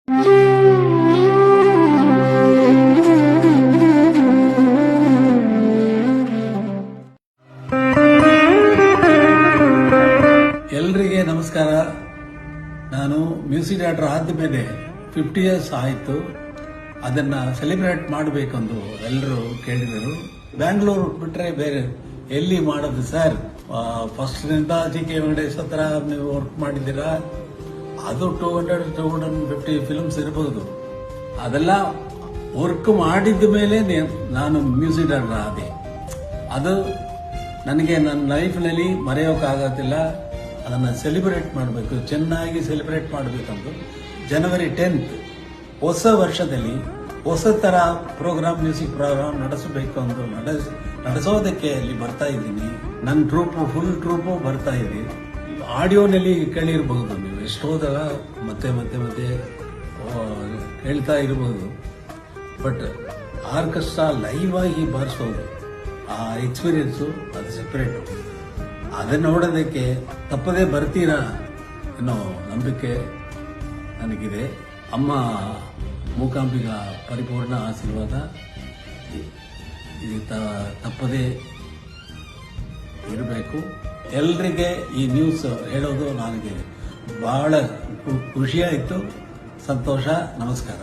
ಎಲ್ರಿಗೆ ನಮಸ್ಕಾರ. ನಾನು music director ಆದ್ಮೇಲೆ 50 ಇಯರ್ಸ್ ಆಯಿತು. ಅದನ್ನ ಸೆಲೆಬ್ರೇಟ್ ಮಾಡಬೇಕೆಂದು ಎಲ್ಲರೂ ಕೇಳಿದರು. ಬ್ಯಾಂಗ್ಳೂರು ಬಿಟ್ರೆ ಬೇರೆ ಎಲ್ಲಿ ಮಾಡೋದು ಸರ್? ಫಸ್ಟ್ ನಿಂದ GK ವೆಂಕಟೇಶ್ ಹತ್ರ ನೀವು ವರ್ಕ್ ಮಾಡಿದ್ದೀರಾ. ಅದು 200-250 ಫಿಲ್ಮ್ಸ್ ಇರಬಹುದು. ಅದೆಲ್ಲ ವರ್ಕ್ ಮಾಡಿದ ಮೇಲೆ ನಾನು ಮ್ಯೂಸಿಕ್ ಡೈರೆಕ್ಟರ್ ಆದೆ. ಅದು ನನಗೆ ನನ್ನ ಲೈಫ್ನಲ್ಲಿ ಮರೆಯೋಕ್ಕಾಗೋದಿಲ್ಲ. ಅದನ್ನು ಸೆಲೆಬ್ರೇಟ್ ಮಾಡಬೇಕು, ಚೆನ್ನಾಗಿ ಸೆಲೆಬ್ರೇಟ್ ಮಾಡಬೇಕಂದು ಜನವರಿ 10th ಹೊಸ ವರ್ಷದಲ್ಲಿ ಹೊಸ ತರ ಪ್ರೋಗ್ರಾಮ್, ಮ್ಯೂಸಿಕ್ ಪ್ರೋಗ್ರಾಮ್ ನಡೆಸಬೇಕು ಎಂದು ನಡೆಸೋದಕ್ಕೆ ಅಲ್ಲಿ ಬರ್ತಾ ಇದ್ದೀನಿ. ನನ್ನ ಫುಲ್ ಟ್ರೂಪು ಬರ್ತಾ ಇದೆ. ಆಡಿಯೋನಲ್ಲಿ ಕೇಳಿರಬಹುದು ನೀವು, ಎಷ್ಟೋದಾಗ ಮತ್ತೆ ಮತ್ತೆ ಮತ್ತೆ ಕೇಳ್ತಾ ಇರಬಹುದು. ಬಟ್ ಆರ್ಕೆಸ್ಟ್ರಾ ಲೈವ್ ಆಗಿ ಬಾರಿಸೋದು, ಆ ಎಕ್ಸ್ಪೀರಿಯನ್ಸು ಅದು ಸೆಪರೇಟು. ಅದನ್ನ ನೋಡೋದಕ್ಕೆ ತಪ್ಪದೇ ಬರ್ತೀರಾ ಅನ್ನೋ ನಂಬಿಕೆ ನನಗಿದೆ. ಅಮ್ಮ ಮೂಕಾಂಬಿಗ ಪರಿಪೂರ್ಣ ಆಶೀರ್ವಾದ ತಪ್ಪದೇ ಇರಬೇಕು. ಎಲ್ರಿಗೆ ಈ ನ್ಯೂಸ್ ಹೇಳೋದು ನನಗೆ ಬಹಳ ಖುಷಿಯಾಯಿತು, ಸಂತೋಷ. ನಮಸ್ಕಾರ.